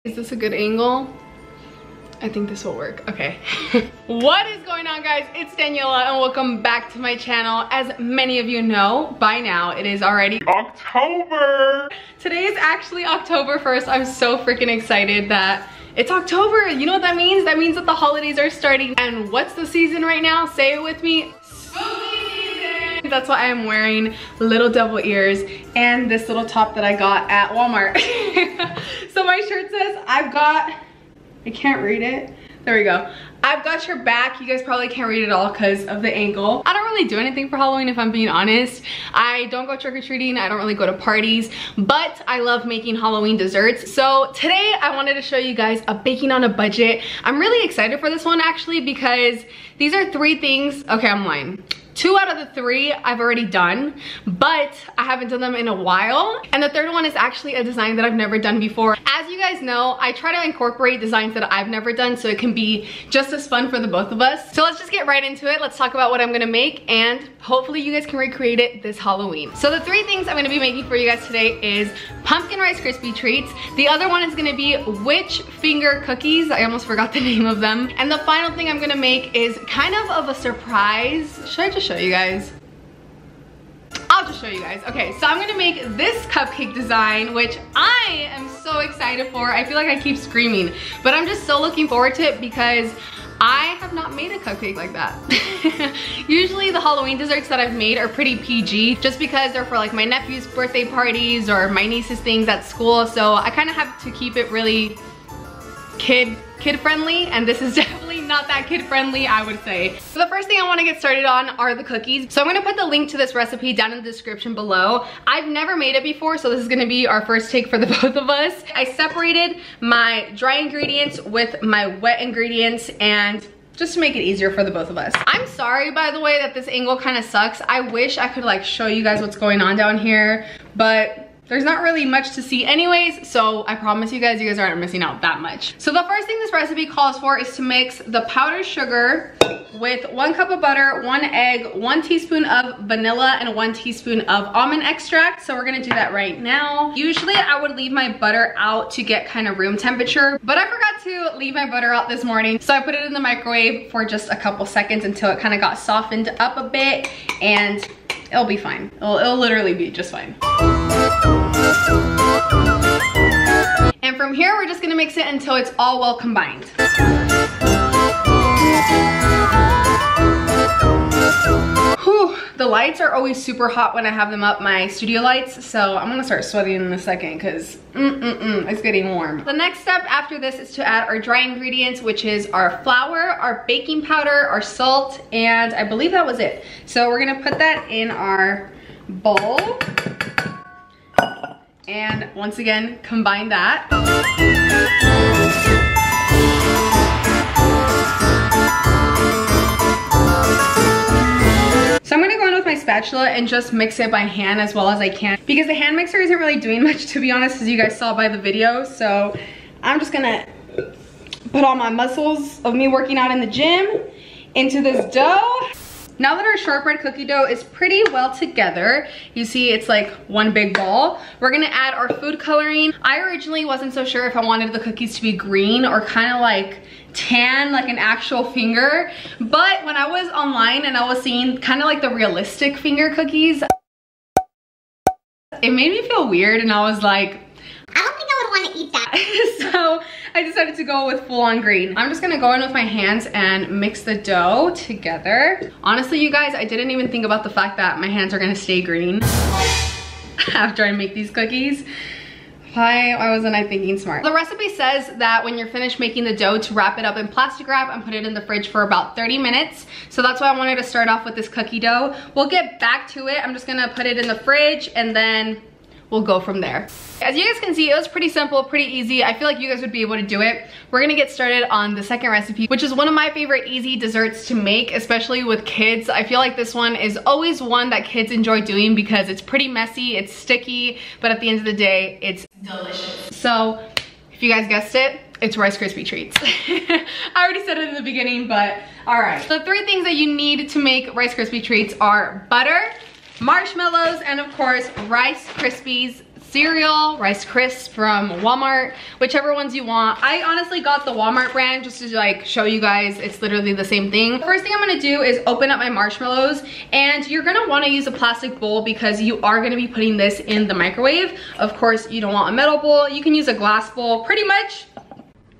Is this a good angle? I think this will work. Okay. What is going on, guys? It's Daniela and welcome back to my channel. As many of you know by now, it is already October. Today is actually October 1st. I'm so freaking excited that it's October. You know what that means? That means that the holidays are starting. And what's the season right now? Say it with me. Spooky season. That's why I'm wearing little devil ears and this little top that I got at Walmart. So my shirt says, I can't read it. There we go. I've got your back. You guys probably can't read it all because of the angle. I don't really do anything for Halloween if I'm being honest. I don't go trick-or-treating. I don't really go to parties, but I love making Halloween desserts. So today I wanted to show you guys a baking on a budget. I'm really excited for this one actually because these are 3 things. Okay, I'm lying. 2 out of the 3 I've already done, but I haven't done them in a while. And the 3rd one is actually a design that I've never done before. As you guys know, I try to incorporate designs that I've never done so it can be just as fun for the both of us. So let's just get right into it. Let's talk about what I'm gonna make and hopefully you guys can recreate it this Halloween. So the 3 things I'm gonna be making for you guys today is pumpkin Rice Krispie treats. The other one is gonna be witch finger cookies. I almost forgot the name of them. And the final thing I'm gonna make is kind of a surprise. Should I just show you guys? I'll just show you guys. Okay, so I'm gonna make this cupcake design, which I am so excited for. I feel like I keep screaming, but I'm just so looking forward to it because I have not made a cupcake like that. Usually the Halloween desserts that I've made are pretty PG just because they're for like my nephew's birthday parties or my niece's things at school. So I kind of have to keep it really kid friendly, and this is definitely not that kid friendly, I would say. So the first thing I want to get started on are the cookies. So I'm going to put the link to this recipe down in the description below. I've never made it before, so this is going to be our first take for the both of us. I separated my dry ingredients with my wet ingredients and just to make it easier for the both of us. I'm sorry, by the way, that this angle kind of sucks. I wish I could like show you guys what's going on down here, but there's not really much to see anyways, so I promise you guys aren't missing out that much. So the first thing this recipe calls for is to mix the powdered sugar with 1 cup of butter, 1 egg, 1 teaspoon of vanilla, and 1 teaspoon of almond extract. So we're gonna do that right now. Usually I would leave my butter out to get kind of room temperature, but I forgot to leave my butter out this morning. So I put it in the microwave for just a couple seconds until it kind of got softened up a bit, and it'll be fine. It'll literally be just fine. And from here, we're just gonna mix it until it's all well combined. Whew, the lights are always super hot when I have them up, my studio lights, so I'm gonna start sweating in a second because it's getting warm. The next step after this is to add our dry ingredients, which is our flour, our baking powder, our salt, and I believe that was it. So we're gonna put that in our bowl. And once again, combine that. So I'm gonna go in with my spatula and just mix it by hand as well as I can because the hand mixer isn't really doing much, to be honest, as you guys saw by the video. So I'm just gonna put all my muscles of me working out in the gym into this dough. Now that our shortbread cookie dough is pretty well together, you see it's like one big ball, we're gonna add our food coloring. I originally wasn't so sure if I wanted the cookies to be green or kind of like tan, like an actual finger, but when I was online and I was seeing kind of like the realistic finger cookies, it made me feel weird and I was like, I don't think I would want to eat that. So I decided to go with full-on green. I'm just gonna go in with my hands and mix the dough together. Honestly, you guys, I didn't even think about the fact that my hands are gonna stay green after I make these cookies. Why wasn't I thinking smart? The recipe says that when you're finished making the dough to wrap it up in plastic wrap and put it in the fridge for about 30 minutes. So that's why I wanted to start off with this cookie dough. We'll get back to it. I'm just gonna put it in the fridge and then we'll go from there. As you guys can see, it was pretty simple, pretty easy. I feel like you guys would be able to do it. We're gonna get started on the second recipe, which is one of my favorite easy desserts to make, especially with kids. I feel like this one is always one that kids enjoy doing because it's pretty messy, it's sticky, but at the end of the day, it's delicious. So, if you guys guessed it, it's Rice Krispie treats. I already said it in the beginning, but all right. The 3 things that you need to make Rice Krispie treats are butter, marshmallows, and of course, Rice Krispies cereal, Rice Crisps from Walmart, whichever ones you want. I honestly got the Walmart brand just to like show you guys it's literally the same thing. First thing I'm gonna do is open up my marshmallows, and you're gonna wanna use a plastic bowl because you are gonna be putting this in the microwave. Of course, you don't want a metal bowl. You can use a glass bowl, pretty much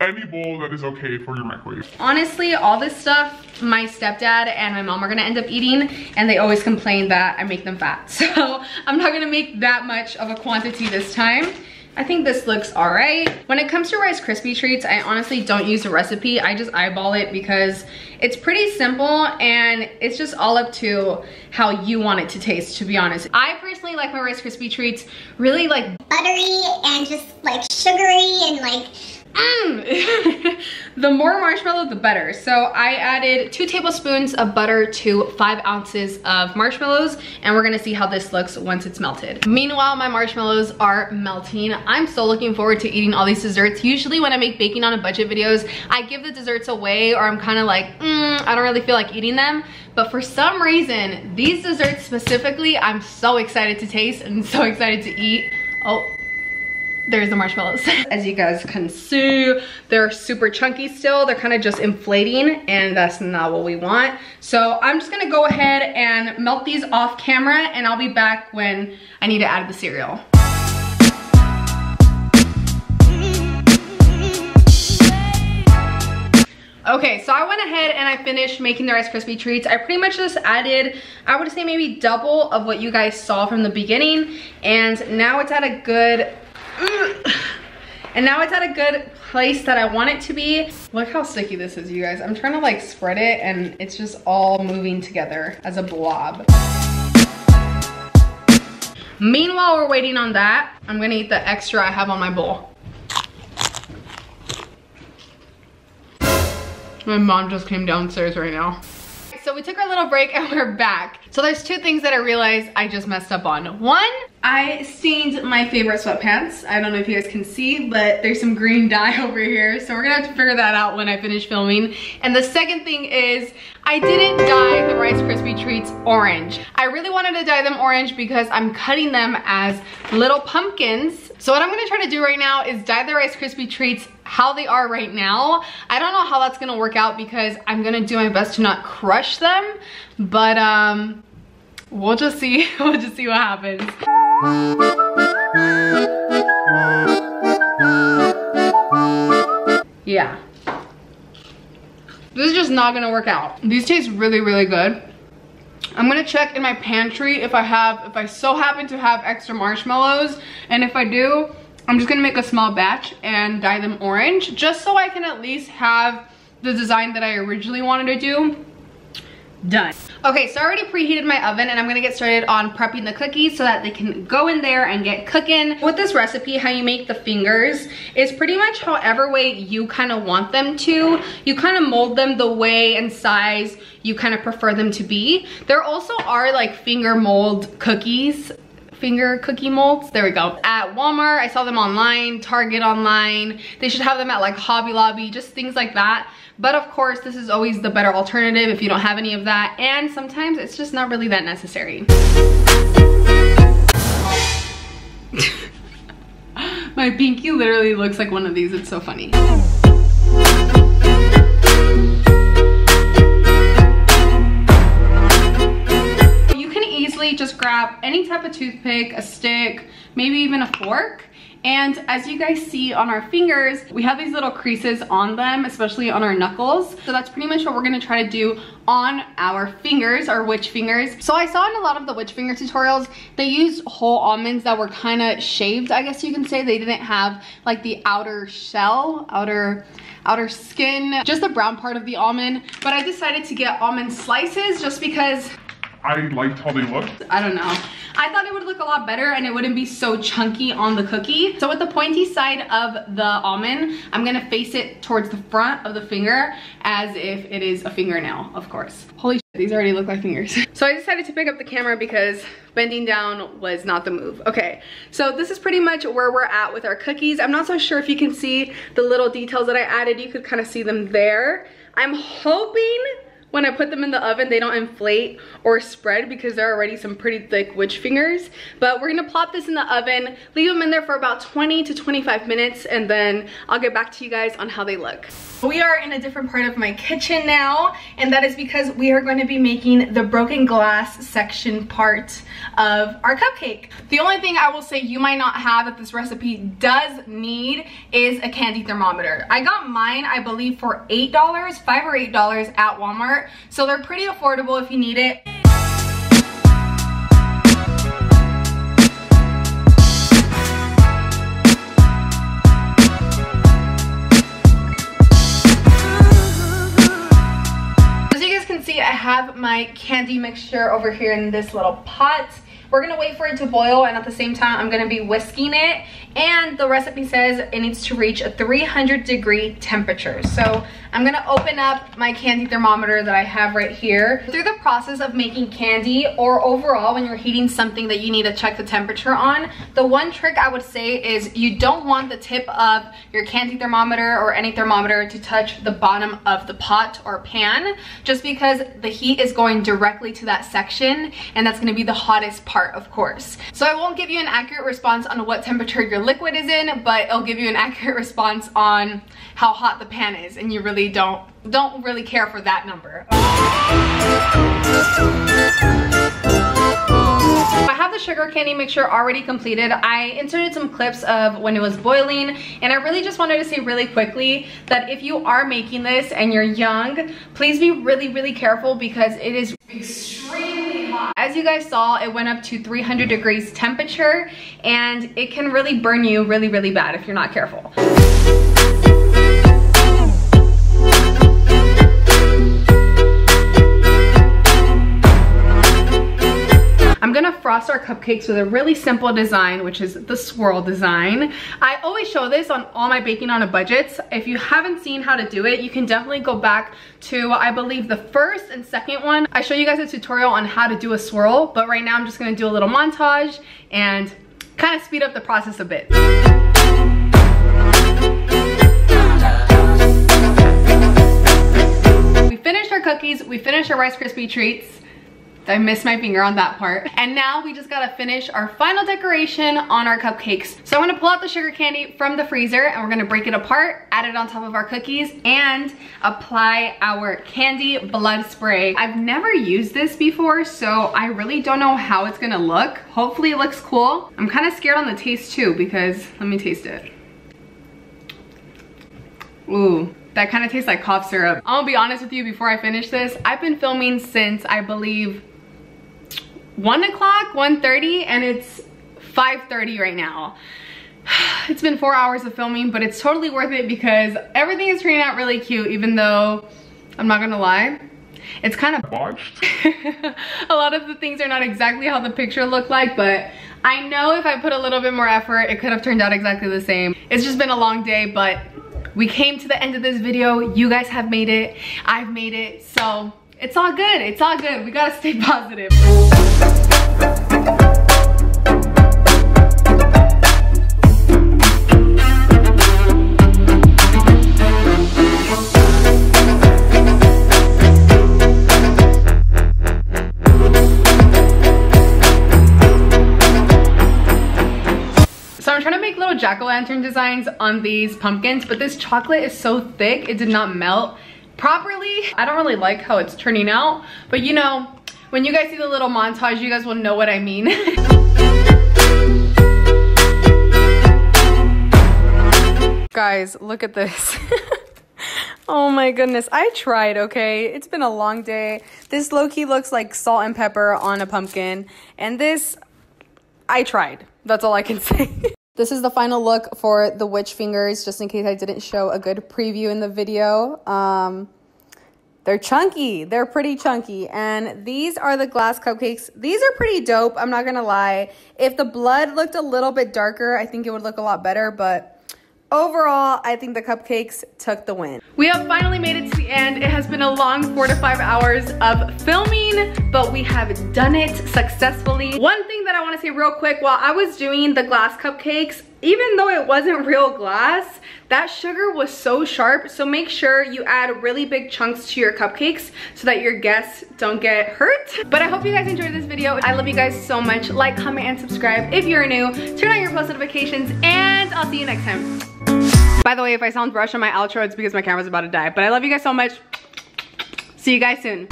any bowl that is okay for your microwave. Honestly, all this stuff my stepdad and my mom are gonna end up eating, and they always complain that I make them fat. So I'm not gonna make that much of a quantity this time. I think this looks all right. When it comes to Rice Krispie treats, I honestly don't use a recipe. I just eyeball it because it's pretty simple and it's just all up to how you want it to taste, to be honest. I personally like my Rice Krispie treats really like buttery and just like sugary and like the more marshmallow, the better. So I added 2 tablespoons of butter to 5 ounces of marshmallows, and we're gonna see how this looks once it's melted. Meanwhile, my marshmallows are melting. I'm so looking forward to eating all these desserts. Usually when I make baking on a budget videos, I give the desserts away, or I'm kind of like, I don't really feel like eating them. But for some reason, these desserts specifically, I'm so excited to taste and so excited to eat. Oh, there's the marshmallows. As you guys can see, they're super chunky still. They're kind of just inflating, and that's not what we want. So I'm just gonna go ahead and melt these off camera, and I'll be back when I need to add the cereal. Okay, so I went ahead and I finished making the Rice Krispie treats. I pretty much just added, I would say maybe double of what you guys saw from the beginning, and now it's at a good place that I want it to be. Look how sticky this is, you guys. I'm trying to like spread it and it's just all moving together as a blob. Meanwhile, we're waiting on that, I'm gonna eat the extra I have on my bowl. My mom just came downstairs right now. So we took our little break and we're back. So there's 2 things that I realized I just messed up on. One, I stained my favorite sweatpants. I don't know if you guys can see, but there's some green dye over here. So we're gonna have to figure that out when I finish filming. And the second thing is, I didn't dye the Rice Krispie treats orange. I really wanted to dye them orange because I'm cutting them as little pumpkins. So what I'm gonna try to do right now is dye the Rice Krispie treats how they are right now. I don't know how that's gonna work out because I'm gonna do my best to not crush them, but we'll just see. We'll just see what happens. Yeah. This is just not gonna work out. These taste really, really good. I'm gonna check in my pantry if I so happen to have extra marshmallows, and if I do, I'm just gonna make a small batch and dye them orange, just so I can at least have the design that I originally wanted to do done. Okay, so I already preheated my oven and I'm gonna get started on prepping the cookies so that they can go in there and get cooking. With this recipe, how you make the fingers is pretty much however way you kind of want them to. You kind of mold them the way and size you kind of prefer them to be. There also are like finger mold cookies. Finger cookie molds, there we go. At Walmart, I saw them online, Target online. They should have them at like Hobby Lobby, just things like that. But of course, this is always the better alternative if you don't have any of that. And sometimes it's just not really that necessary. My pinky literally looks like one of these, it's so funny. Just grab any type of toothpick, a stick, maybe even a fork. And as you guys see on our fingers, we have these little creases on them, especially on our knuckles. So that's pretty much what we're gonna try to do on our fingers, our witch fingers. So I saw in a lot of the witch finger tutorials, they used whole almonds that were kind of shaved, I guess you can say. They didn't have like the outer shell, outer skin, just the brown part of the almond. But I decided to get almond slices just because I liked how they looked. I don't know. I thought it would look a lot better and it wouldn't be so chunky on the cookie. So with the pointy side of the almond, I'm gonna face it towards the front of the finger as if it is a fingernail, of course. Holy shit, these already look like fingers. So I decided to pick up the camera because bending down was not the move. Okay, so this is pretty much where we're at with our cookies. I'm not so sure if you can see the little details that I added. You could kind of see them there. I'm hoping when I put them in the oven, they don't inflate or spread because they're already some pretty thick witch fingers. But we're gonna plop this in the oven, leave them in there for about 20 to 25 minutes, and then I'll get back to you guys on how they look. We are in a different part of my kitchen now, and that is because we are going to be making the broken glass section part of our cupcake. The only thing I will say you might not have that this recipe does need is a candy thermometer. I got mine, I believe, for $8, $5 or $8 at Walmart, so they're pretty affordable if you need it. I have my candy mixture over here in this little pot. We're gonna wait for it to boil, and at the same time I'm gonna be whisking it, and the recipe says it needs to reach a 300-degree temperature. So I'm gonna open up my candy thermometer that I have right here. Through the process of making candy, or overall when you're heating something that you need to check the temperature on, the one trick I would say is you don't want the tip of your candy thermometer or any thermometer to touch the bottom of the pot or pan, just because the heat is going directly to that section, and that's gonna be the hottest part, of course. So I won't give you an accurate response on what temperature your liquid is in, but it'll give you an accurate response on how hot the pan is, and you really don't really care for that number. I have the sugar candy mixture already completed. I inserted some clips of when it was boiling, and I really just wanted to say really quickly that if you are making this and you're young, please be really careful because it is extremely hot. As you guys saw, it went up to 300 degrees temperature, and it can really burn you really bad if you're not careful. I'm gonna frost our cupcakes with a really simple design, which is the swirl design. I always show this on all my baking on a budgets. If you haven't seen how to do it, you can definitely go back to, I believe, the first and second one. I show you guys a tutorial on how to do a swirl, but right now I'm just gonna do a little montage and kind of speed up the process a bit. We finished our cookies, we finished our Rice Krispie treats. I missed my finger on that part. And now we just gotta finish our final decoration on our cupcakes. So I'm gonna pull out the sugar candy from the freezer, and we're gonna break it apart, add it on top of our cookies, and apply our candy blood spray. I've never used this before, so I really don't know how it's gonna look. Hopefully it looks cool. I'm kind of scared on the taste too, because let me taste it. Ooh. That kind of tastes like cough syrup. I'm gonna be honest with you before I finish this. I've been filming since, I believe, 1 o'clock, 1:30, and it's 5:30 right now. It's been 4 hours of filming, but it's totally worth it because everything is turning out really cute, even though, I'm not gonna lie, it's kind of botched. A lot of the things are not exactly how the picture looked like, but I know if I put a little bit more effort, it could have turned out exactly the same. It's just been a long day, but we came to the end of this video. You guys have made it, I've made it, so it's all good, it's all good. We gotta stay positive. I'm trying to make little jack-o'-lantern designs on these pumpkins, but this chocolate is so thick, it did not melt properly. I don't really like how it's turning out, but you know, when you guys see the little montage, you guys will know what I mean. Guys, look at this. Oh my goodness, I tried, okay? It's been a long day. This low-key looks like salt and pepper on a pumpkin, and this, I tried. That's all I can say. This is the final look for the witch fingers, just in case I didn't show a good preview in the video. They're chunky, they're pretty chunky. And these are the glass cupcakes. These are pretty dope, I'm not gonna lie. If the blood looked a little bit darker, I think it would look a lot better, but overall, I think the cupcakes took the win. We have finally made it to the end. It has been a long 4 to 5 hours of filming, but we have done it successfully. One thing that I wanna say real quick, while I was doing the glass cupcakes, even though it wasn't real glass, that sugar was so sharp. So make sure you add really big chunks to your cupcakes so that your guests don't get hurt. But I hope you guys enjoyed this video. I love you guys so much. Like, comment, and subscribe if you're new. Turn on your post notifications, and I'll see you next time. By the way, if I sound brushed on my outro, it's because my camera's about to die. But I love you guys so much. See you guys soon.